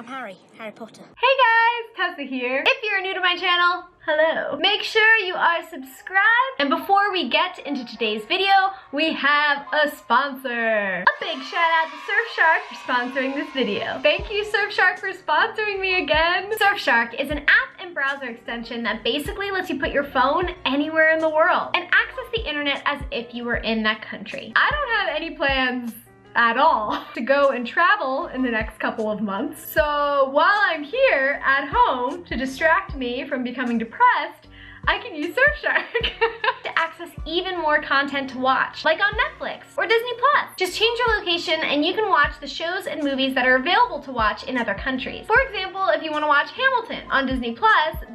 I'm Harry Potter. Hey guys, Tessa here. If you're new to my channel, hello. Make sure you are subscribed. And before we get into today's video, we have a sponsor. A big shout out to Surfshark for sponsoring this video. Thank you, Surfshark, for sponsoring me again. Surfshark is an app and browser extension that basically lets you put your phone anywhere in the world and access the internet as if you were in that country. I don't have any plans at all to go and travel in the next couple of months. So while I'm here at home to distract me from becoming depressed, I can use Surfshark to access even more content to watch, like on Netflix or Disney+. Just change your location and you can watch the shows and movies that are available to watch in other countries. For example, if you want to watch Hamilton on Disney+,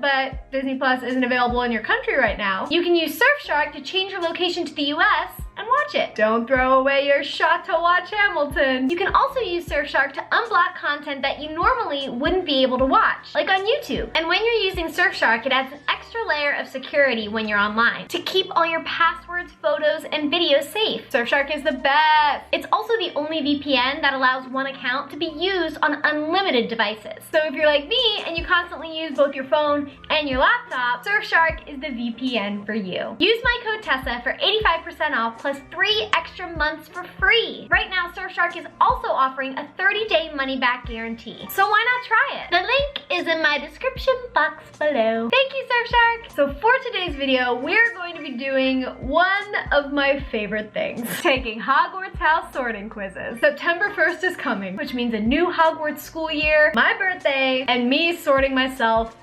but Disney+ isn't available in your country right now, you can use Surfshark to change your location to the US and watch it. Don't throw away your shot to watch Hamilton. You can also use Surfshark to unblock content that you normally wouldn't be able to watch, like on YouTube. And when you're using Surfshark, it adds an extra layer of security when you're online to keep all your passwords, photos, and videos safe. Surfshark is the best. It's also the only VPN that allows one account to be used on unlimited devices. So if you're like me and you constantly use both your phone and your laptop, Surfshark is the VPN for you. Use my code Tessa for 85% off plus 3 extra months for free. Right now, Surfshark is also offering a 30-day money-back guarantee. So why not try it? The link is in my description box below. Thank you, Surfshark. So for today's video, we're going to be doing one of my favorite things, taking Hogwarts house sorting quizzes. September 1st is coming, which means a new Hogwarts school year, my birthday, and me sorting myself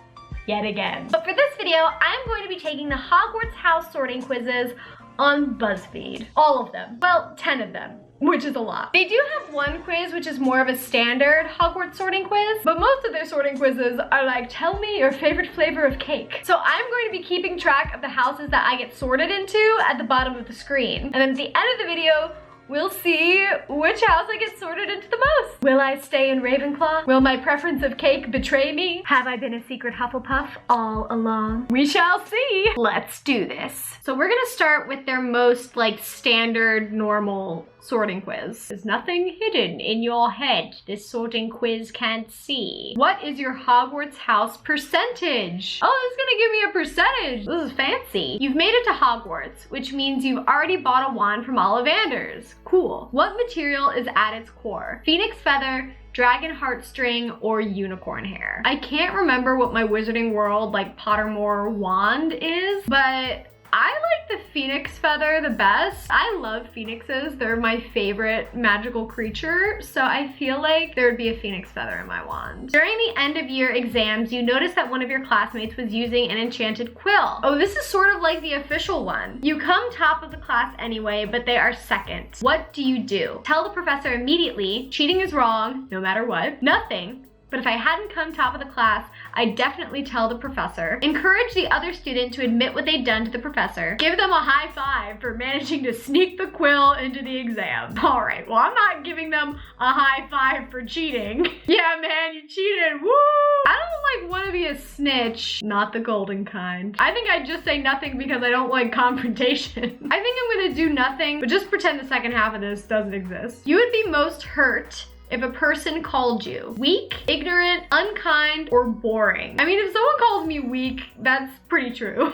yet again. But for this video, I'm going to be taking the Hogwarts house sorting quizzes on BuzzFeed. All of them. Well, 10 of them, which is a lot. They do have one quiz which is more of a standard Hogwarts sorting quiz, but most of their sorting quizzes are like, tell me your favorite flavor of cake. So I'm going to be keeping track of the houses that I get sorted into at the bottom of the screen. And then at the end of the video, we'll see which house I get sorted into the most. Will I stay in Ravenclaw? Will my preference of cake betray me? Have I been a secret Hufflepuff all along? We shall see. Let's do this. So we're gonna start with their most like standard normal sorting quiz. There's nothing hidden in your head this sorting quiz can't see. What is your Hogwarts house percentage? Oh, it's gonna give me a percentage. This is fancy. You've made it to Hogwarts, which means you've already bought a wand from Ollivanders. Cool. What material is at its core? Phoenix feather, dragon heartstring, or unicorn hair? I can't remember what my Wizarding World like Pottermore wand is, but I like the phoenix feather the best. I love phoenixes. They're my favorite magical creature, so I feel like there would be a phoenix feather in my wand. During the end of year exams, you notice that one of your classmates was using an enchanted quill. Oh, this is sort of like the official one. You come top of the class anyway, but they are second. What do you do? Tell the professor immediately, cheating is wrong, no matter what. Nothing. But if I hadn't come top of the class, I'd definitely tell the professor. Encourage the other student to admit what they'd done to the professor. Give them a high five for managing to sneak the quill into the exam. All right, well, I'm not giving them a high five for cheating. Yeah, man, you cheated, woo! I don't like want to be a snitch, not the golden kind. I think I'd just say nothing because I don't like confrontation. I think I'm gonna do nothing, but just pretend the second half of this doesn't exist. You would be most hurt if a person called you weak, ignorant, unkind, or boring. I mean, if someone calls me weak, that's pretty true.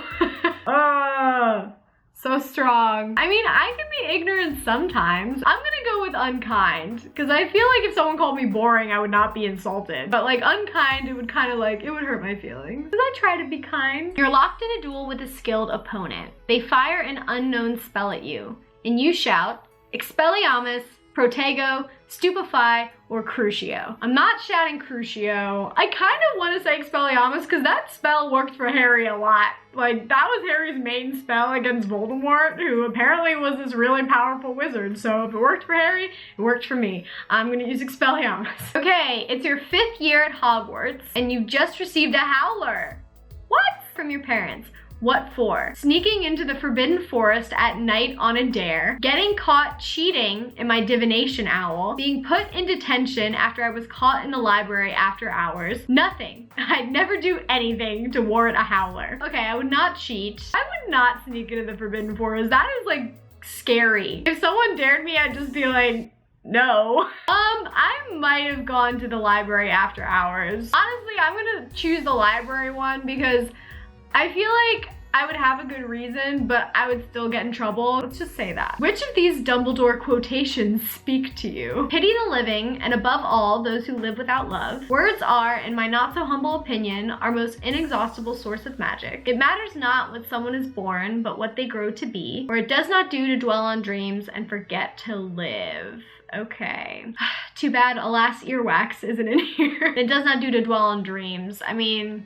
So strong. I mean, I can be ignorant sometimes. I'm gonna go with unkind, because I feel like if someone called me boring, I would not be insulted. But like unkind, it would kind of like, it would hurt my feelings. Because I try to be kind. You're locked in a duel with a skilled opponent. They fire an unknown spell at you, and you shout, Expelliarmus, Protego, Stupefy, or Crucio. I'm not shouting Crucio. I kind of want to say Expelliarmus because that spell worked for Harry a lot. Like, that was Harry's main spell against Voldemort, who apparently was this really powerful wizard. So if it worked for Harry, it worked for me. I'm gonna use Expelliarmus. Okay, it's your 5th year at Hogwarts, and you've just received a howler. What? From your parents. What for? Sneaking into the Forbidden Forest at night on a dare, getting caught cheating in my divination owl, being put in detention after I was caught in the library after hours. Nothing. I'd never do anything to warrant a howler. Okay, I would not cheat. I would not sneak into the Forbidden Forest. That is like scary. If someone dared me, I'd just be like, no. I might have gone to the library after hours. Honestly, I'm gonna choose the library one because I feel like I would have a good reason, but I would still get in trouble. Let's just say that. Which of these Dumbledore quotations speak to you? Pity the living, and above all, those who live without love. Words are, in my not so humble opinion, our most inexhaustible source of magic. It matters not what someone is born, but what they grow to be. Or it does not do to dwell on dreams and forget to live. Okay. Too bad Alas Earwax isn't in here. It does not do to dwell on dreams. I mean,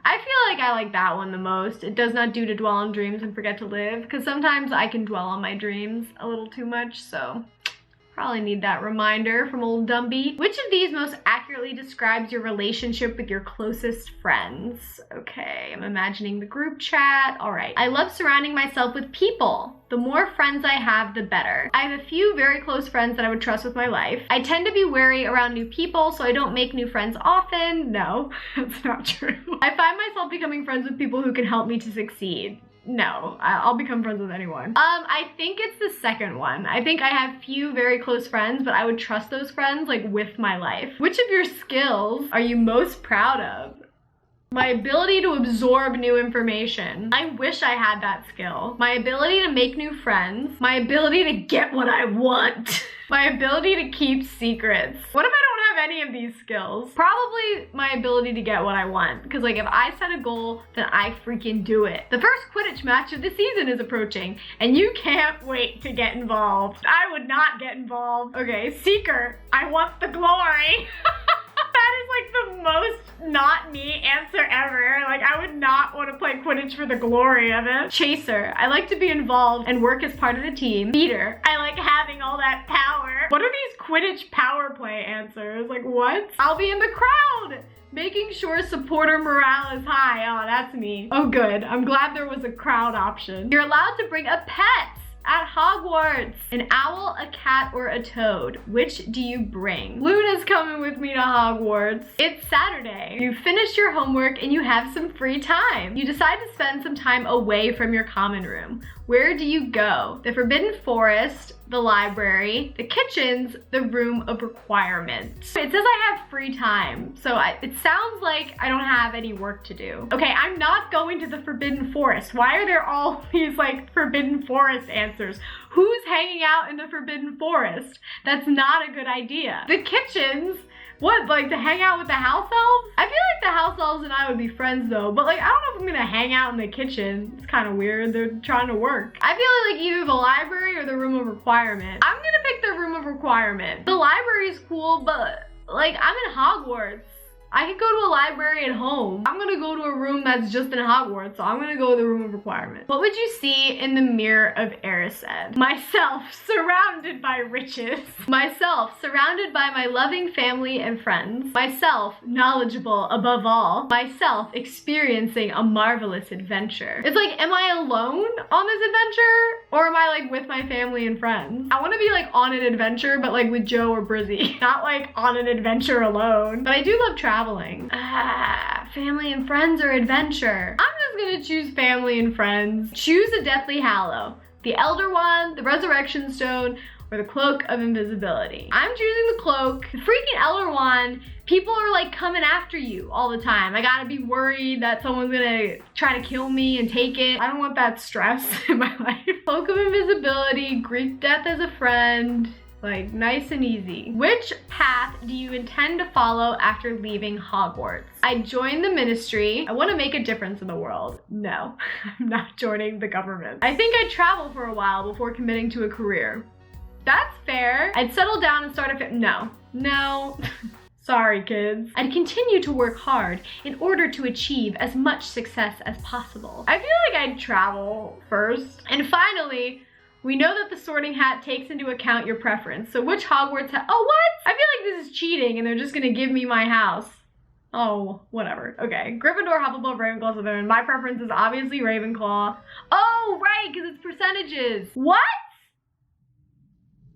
I feel like I like that one the most. It does not do to dwell on dreams and forget to live, because sometimes I can dwell on my dreams a little too much, so probably need that reminder from old Dumby. Which of these most accurately describes your relationship with your closest friends? Okay, I'm imagining the group chat. All right. I love surrounding myself with people. The more friends I have, the better. I have a few very close friends that I would trust with my life. I tend to be wary around new people, so I don't make new friends often. No, that's not true. I find myself becoming friends with people who can help me to succeed. No, I'll become friends with anyone. I think it's the second one. I think I have few very close friends, but I would trust those friends like with my life. Which of your skills are you most proud of? My ability to absorb new information. I wish I had that skill. My ability to make new friends. My ability to get what I want. My ability to keep secrets. What if I don't have any of these skills? Probably my ability to get what I want. Because like if I set a goal, then I freaking do it. The first Quidditch match of the season is approaching and you can't wait to get involved. I would not get involved. Okay, Seeker. I want the glory. That is like the most not me answer ever. Like I would not want to play Quidditch for the glory of it. Chaser. I like to be involved and work as part of the team. Beater. I like having all that power. What are these Quidditch power play answers? Like what? I'll be in the crowd. Making sure supporter morale is high. Oh, that's me. Oh good. I'm glad there was a crowd option. You're allowed to bring a pet at Hogwarts. An owl, a cat, or a toad. Which do you bring? Luna's coming with me to Hogwarts. It's Saturday. You finished your homework and you have some free time. You decide to spend some time away from your common room. Where do you go? The Forbidden Forest, the library, the kitchens, the room of requirement. It says I have free time, so it sounds like I don't have any work to do. Okay, I'm not going to the Forbidden Forest. Why are there all these like Forbidden Forest answers? Who's hanging out in the Forbidden Forest? That's not a good idea. The kitchens, what, like to hang out with the house elves? I feel like the house elves and I would be friends though, but like I don't know if I'm gonna hang out in the kitchen. It's kind of weird, they're trying to work. I feel like either the library or the room of requirement. I'm gonna pick the room of requirement. The library is cool, but like I'm in Hogwarts. I could go to a library at home. I'm gonna go to a room that's just in Hogwarts, so I'm gonna go to the room of requirement. What would you see in the mirror of Erised? Myself, surrounded by riches. Myself, surrounded by my loving family and friends. Myself, knowledgeable above all. Myself, experiencing a marvelous adventure. It's like, am I alone on this adventure? Or am I like with my family and friends? I wanna be like on an adventure, but like with Joe or Brizzy. Not like on an adventure alone. But I do love traveling. Family and friends or adventure? I'm just gonna choose family and friends. Choose a Deathly Hallow. The Elder Wand, the Resurrection Stone, or the Cloak of Invisibility. I'm choosing the Cloak. The freaking Elder Wand, people are like coming after you all the time. I gotta be worried that someone's gonna try to kill me and take it. I don't want that stress in my life. Cloak of Invisibility, Greek death as a friend. Like, nice and easy. Which path do you intend to follow after leaving Hogwarts? I joined the ministry. I want to make a difference in the world. No, I'm not joining the government. I think I'd travel for a while before committing to a career. That's fair. I'd settle down and start a No. Sorry, kids. I'd continue to work hard in order to achieve as much success as possible. I feel like I'd travel first. And finally, we know that the Sorting Hat takes into account your preference. So which Hogwarts oh, what? I feel like this is cheating and they're just gonna give me my house. Oh, whatever. Okay, Gryffindor, Hufflepuff, Ravenclaw, Slytherin. My preference is obviously Ravenclaw. Oh, right, because it's percentages. What?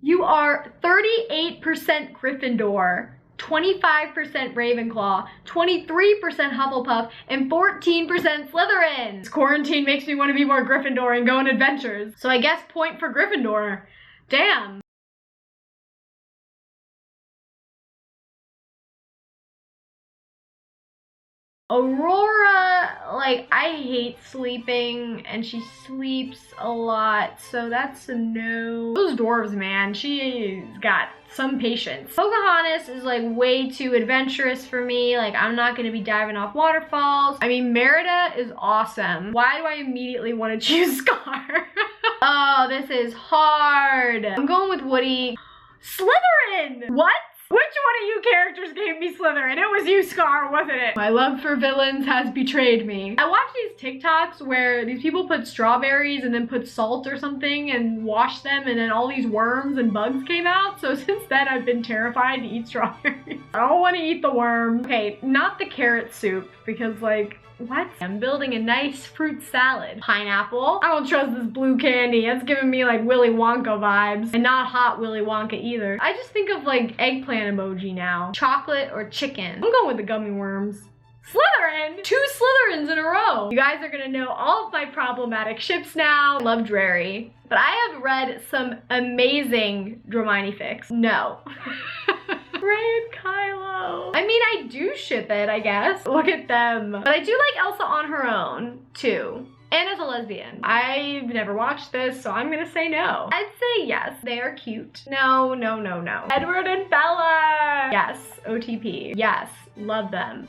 You are 38% Gryffindor, 25% Ravenclaw, 23% Hufflepuff, and 14% Slytherin. This quarantine makes me want to be more Gryffindor and go on adventures. So I guess point for Gryffindor. Damn. Aurora, like, I hate sleeping, and she sleeps a lot, so that's a no. Those dwarves, man, she's got some patience. Pocahontas is like way too adventurous for me. Like, I'm not gonna be diving off waterfalls. I mean, Merida is awesome. Why do I immediately want to choose Scar? Oh, this is hard. I'm going with Woody. Slytherin! What? Which one of you characters gave me Slytherin? It was you, Scar, wasn't it? My love for villains has betrayed me. I watch these TikToks where these people put strawberries and then put salt or something and wash them, and then all these worms and bugs came out. So since then, I've been terrified to eat strawberries. I don't want to eat the worms. Okay, not the carrot soup, because like, what? I'm building a nice fruit salad. Pineapple. I don't trust this blue candy. That's giving me like Willy Wonka vibes. And not hot Willy Wonka either. I just think of like eggplant emoji now. Chocolate or chicken. I'm going with the gummy worms. Slytherin! 2 Slytherins in a row. You guys are gonna know all of my problematic ships now. Love Drary. But I have read some amazing Dramini fics. No. Ray and Kylo. I mean, I do ship it, I guess. Look at them. But I do like Elsa on her own, too. And as a lesbian. I've never watched this, so I'm gonna say no. I'd say yes. They are cute. No, no, no, no. Edward and Bella. Yes. OTP. Yes. Love them.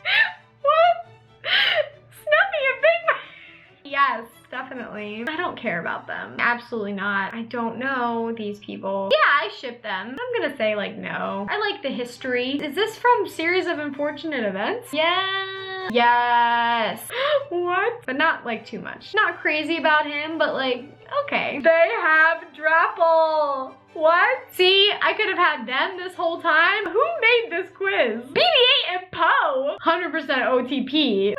What? Snuffy and Big. Yes. Definitely. I don't care about them. Absolutely not. I don't know these people. Yeah, I ship them. I'm gonna say like no. I like the history. Is this from Series of Unfortunate Events? Yeah. Yes. What? But not like too much. Not crazy about him, but like, okay. They have Drapple. What? See, I could have had them this whole time. Who made this quiz? BB-8 and Poe. 100% OTP.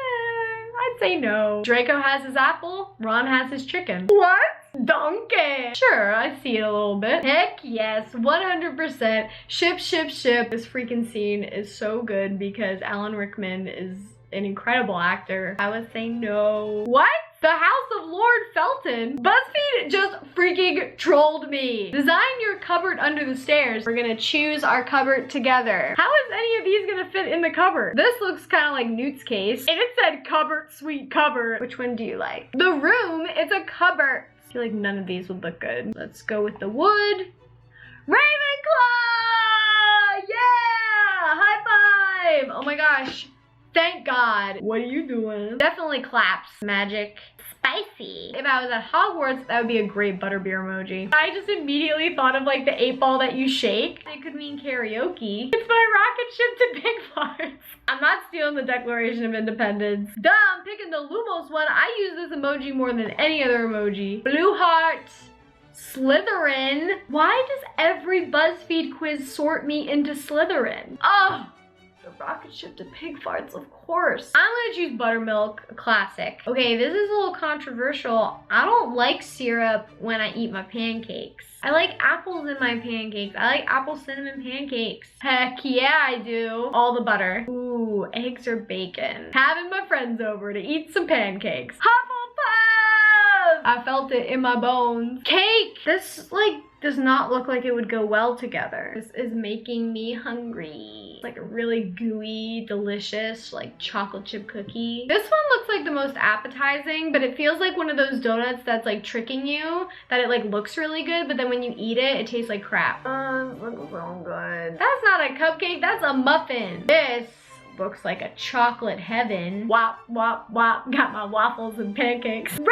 I'd say no. Draco has his apple, Ron has his chicken. What? Donkey. Sure, I see it a little bit. Heck yes, 100%. Ship, ship, ship. This freaking scene is so good because Alan Rickman is an incredible actor. I would say no. What? The House of Lord Felton? BuzzFeed just freaking trolled me. Design your cupboard under the stairs. We're gonna choose our cupboard together. How is any of these gonna fit in the cupboard? This looks kind of like Newt's case. If it said cupboard, sweet cupboard, which one do you like? The room, it's a cupboard. I feel like none of these would look good. Let's go with the wood. Ravenclaw! Yeah! High five! Oh my gosh. Thank God. What are you doing? Definitely claps. Magic. Spicy. If I was at Hogwarts, that would be a great butterbeer emoji. I just immediately thought of like the 8-ball that you shake. It could mean karaoke. It's my rocket ship to Big Farts. I'm not stealing the Declaration of Independence. Duh, I'm picking the Lumos one. I use this emoji more than any other emoji. Blue heart. Slytherin. Why does every BuzzFeed quiz sort me into Slytherin? Oh. The rocket ship to pig farts, of course. I'm gonna choose buttermilk, a classic. Okay, this is a little controversial. I don't like syrup when I eat my pancakes. I like apples in my pancakes. I like apple cinnamon pancakes. Heck yeah, I do. All the butter. Ooh, eggs or bacon. Having my friends over to eat some pancakes. Hufflepuff! I felt it in my bones. Cake! This, like, does not look like it would go well together. This is making me hungry. It's like a really gooey, delicious, like chocolate chip cookie. This one looks like the most appetizing, but it feels like one of those donuts that's like tricking you, that it like looks really good, but then when you eat it, it tastes like crap. This looks so good. That's not a cupcake, that's a muffin. This looks like a chocolate heaven. Wop, wop, wop. Got my waffles and pancakes. Ravenclaw!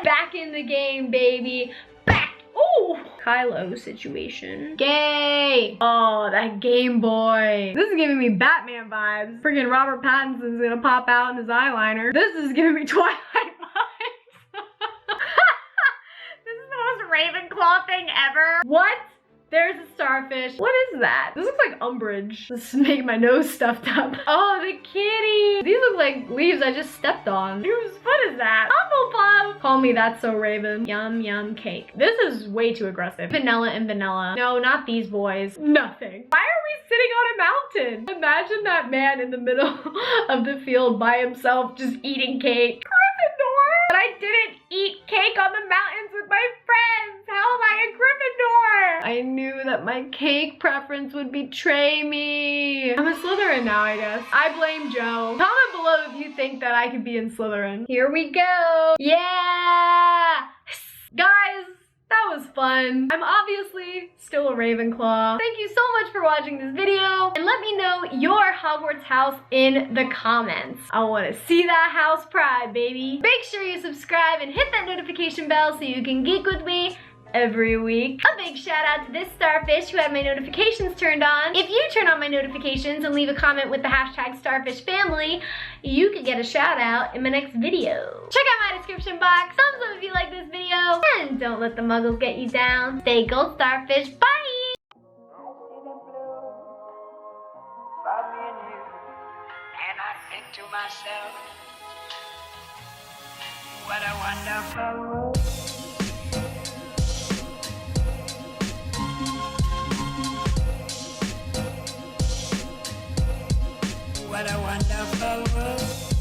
Back in the game, baby. Back. Ooh. Kylo situation. Gay. Oh, that Game Boy. This is giving me Batman vibes. Freaking Robert Pattinson's gonna pop out in his eyeliner. This is giving me Twilight vibes. This is the most Ravenclaw thing ever. What? There's a starfish. What is that? This looks like umbrage. This is making my nose stuffed up. Oh, the kitty. These look like leaves I just stepped on. Whose foot is that? Hufflepuff. Call me That's So Raven. Yum, yum, cake. This is way too aggressive. Vanilla and vanilla. No, not these boys. Nothing. Why are we sitting on a mountain? Imagine that man in the middle of the field by himself just eating cake. Gryffindor. But I didn't eat cake on the mountains with my friends. How am I a Gryffindor? I knew that my cake preference would betray me. I'm a Slytherin now, I guess. I blame Joe. Comment below if you think that I could be in Slytherin. Here we go. Yeah! Guys, that was fun. I'm obviously still a Ravenclaw. Thank you so much for watching this video, and let me know your Hogwarts house in the comments. I want to see that house pride, baby. Make sure you subscribe and hit that notification bell so you can geek with me every week. A big shout out to this starfish who had my notifications turned on. If you turn on my notifications and leave a comment with the hashtag starfishfamily, you could get a shout out in my next video. Check out my description box. Thumbs up if you like this video. And don't let the muggles get you down. Stay gold, starfish. Bye! To myself, what a wonderful world. What a wonderful world.